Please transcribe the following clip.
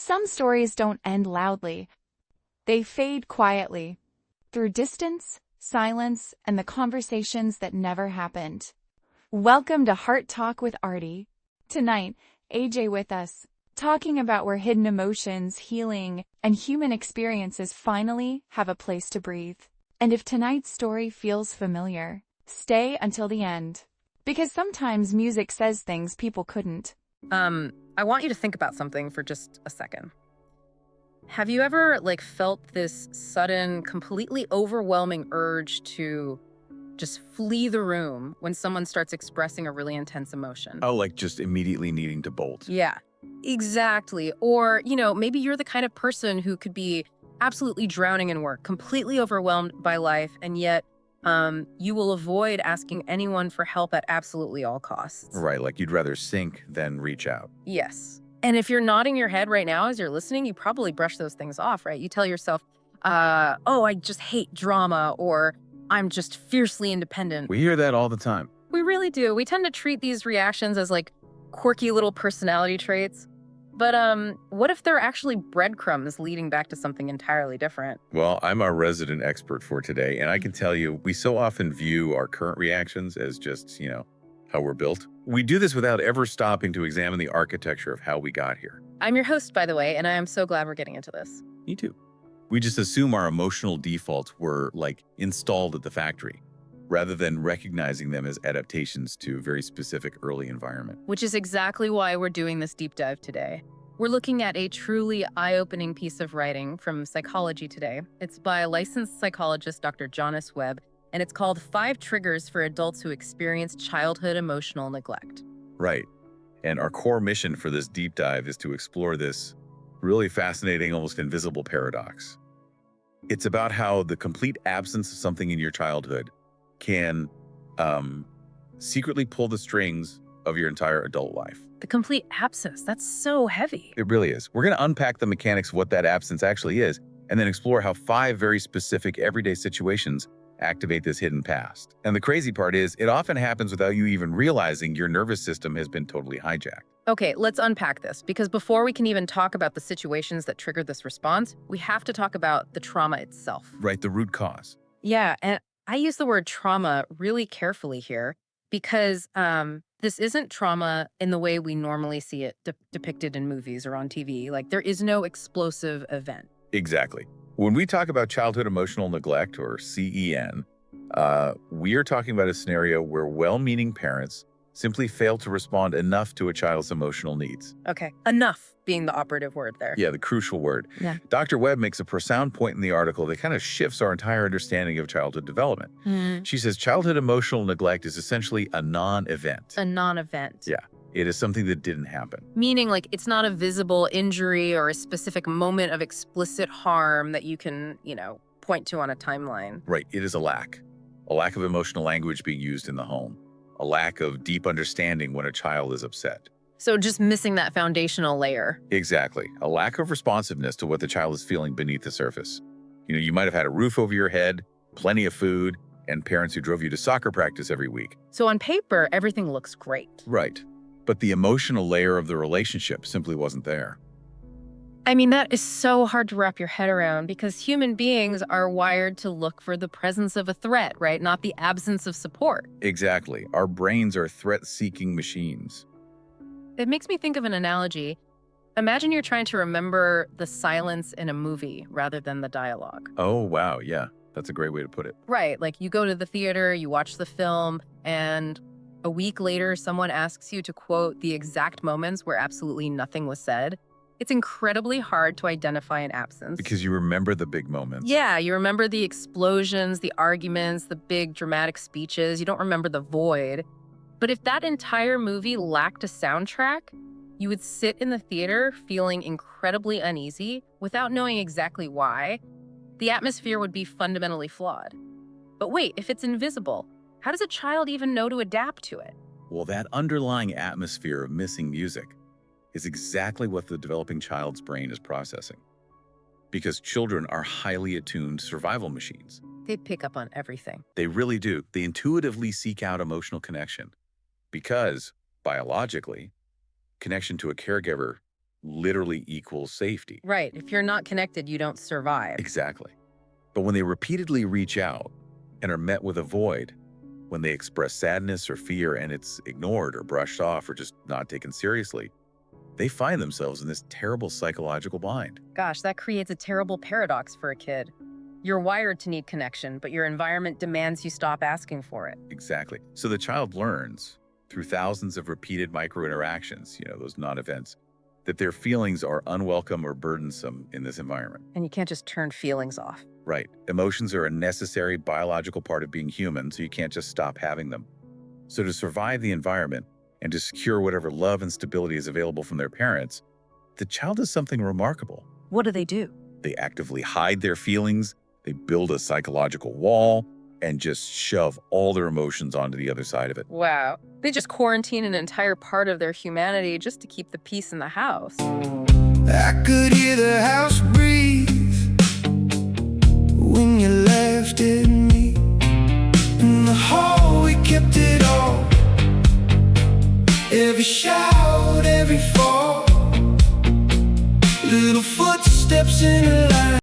Some stories don't end loudly. They fade quietly, through distance, silence, and the conversations that never happened. Welcome to Heart Talk with Artie. Tonight, AJ with us, talking about where hidden emotions, healing, and human experiences finally have a place to breathe. And if tonight's story feels familiar, stay until the end. Because sometimes music says things people couldn't. I want you to think about something for just a second. Have you ever, felt this sudden, completely overwhelming urge to just flee the room when someone starts expressing a really intense emotion? Oh, like just immediately needing to bolt. Yeah, exactly. Or, maybe you're the kind of person who could be absolutely drowning in work, completely overwhelmed by life, and yet you will avoid asking anyone for help at absolutely all costs. Right, like you'd rather sink than reach out. Yes. And if you're nodding your head right now as you're listening, you probably brush those things off, right? You tell yourself, oh, I just hate drama, or I'm just fiercely independent. We hear that all the time. We really do. We tend to treat these reactions as quirky little personality traits. But what if they're actually breadcrumbs leading back to something entirely different? Well, I'm our resident expert for today, and I can tell you, we so often view our current reactions as just, how we're built. We do this without ever stopping to examine the architecture of how we got here. I'm your host, by the way, and I am so glad we're getting into this. Me too. We just assume our emotional defaults were, installed at the factory, rather than recognizing them as adaptations to a very specific early environment. Which is exactly why we're doing this deep dive today. We're looking at a truly eye-opening piece of writing from Psychology Today. It's by licensed psychologist Dr. Jonas Webb, and it's called 5 Triggers for Adults Who Experience Childhood Emotional Neglect. Right. And our core mission for this deep dive is to explore this really fascinating, almost invisible paradox. It's about how the complete absence of something in your childhood can secretly pull the strings of your entire adult life. The complete absence, that's so heavy. It really is. We're going to unpack the mechanics of what that absence actually is, and then explore how 5 very specific everyday situations activate this hidden past. And the crazy part is, it often happens without you even realizing your nervous system has been totally hijacked. Okay, let's unpack this, because before we can even talk about the situations that triggered this response, we have to talk about the trauma itself. Right, the root cause. Yeah, and I use the word trauma really carefully here, because this isn't trauma in the way we normally see it depicted in movies or on TV. There is no explosive event. Exactly. When we talk about childhood emotional neglect, or CEN, we are talking about a scenario where well-meaning parents simply fail to respond enough to a child's emotional needs. Okay, enough being the operative word there. Yeah, the crucial word. Yeah. Dr. Webb makes a profound point in the article that kind of shifts our entire understanding of childhood development. She says childhood emotional neglect is essentially a non-event. A non-event. Yeah, it is something that didn't happen. Meaning it's not a visible injury or a specific moment of explicit harm that you can, point to on a timeline. Right, it is a lack of emotional language being used in the home, a lack of deep understanding when a child is upset. So just missing that foundational layer. Exactly. A lack of responsiveness to what the child is feeling beneath the surface. You might have had a roof over your head, plenty of food, and parents who drove you to soccer practice every week. So on paper, everything looks great. Right. But the emotional layer of the relationship simply wasn't there. I mean, that is so hard to wrap your head around, because human beings are wired to look for the presence of a threat, right? Not the absence of support. Exactly. Our brains are threat-seeking machines. It makes me think of an analogy. Imagine you're trying to remember the silence in a movie rather than the dialogue. Oh, wow. Yeah, that's a great way to put it. Right. You go to the theater, you watch the film, and a week later, someone asks you to quote the exact moments where absolutely nothing was said. It's incredibly hard to identify an absence. Because you remember the big moments. Yeah, you remember the explosions, the arguments, the big dramatic speeches. You don't remember the void. But if that entire movie lacked a soundtrack, you would sit in the theater feeling incredibly uneasy without knowing exactly why. The atmosphere would be fundamentally flawed. But wait, if it's invisible, how does a child even know to adapt to it? Well, that underlying atmosphere of missing music is exactly what the developing child's brain is processing. Because children are highly attuned survival machines. They pick up on everything. They really do. They intuitively seek out emotional connection. Because, biologically, connection to a caregiver literally equals safety. Right. If you're not connected, you don't survive. Exactly. But when they repeatedly reach out and are met with a void, when they express sadness or fear and it's ignored or brushed off or just not taken seriously, they find themselves in this terrible psychological bind. Gosh, that creates a terrible paradox for a kid. You're wired to need connection, but your environment demands you stop asking for it. Exactly. So the child learns through thousands of repeated micro interactions, those non-events, that their feelings are unwelcome or burdensome in this environment. And you can't just turn feelings off. Right. Emotions are a necessary biological part of being human, so you can't just stop having them. So to survive the environment and to secure whatever love and stability is available from their parents, the child does something remarkable. What do? They actively hide their feelings, they build a psychological wall, and just shove all their emotions onto the other side of it. Wow. They just quarantine an entire part of their humanity just to keep the peace in the house. I could hear the house breathe when you laughed at me. In the hall we kept it all. Every shout, every fall.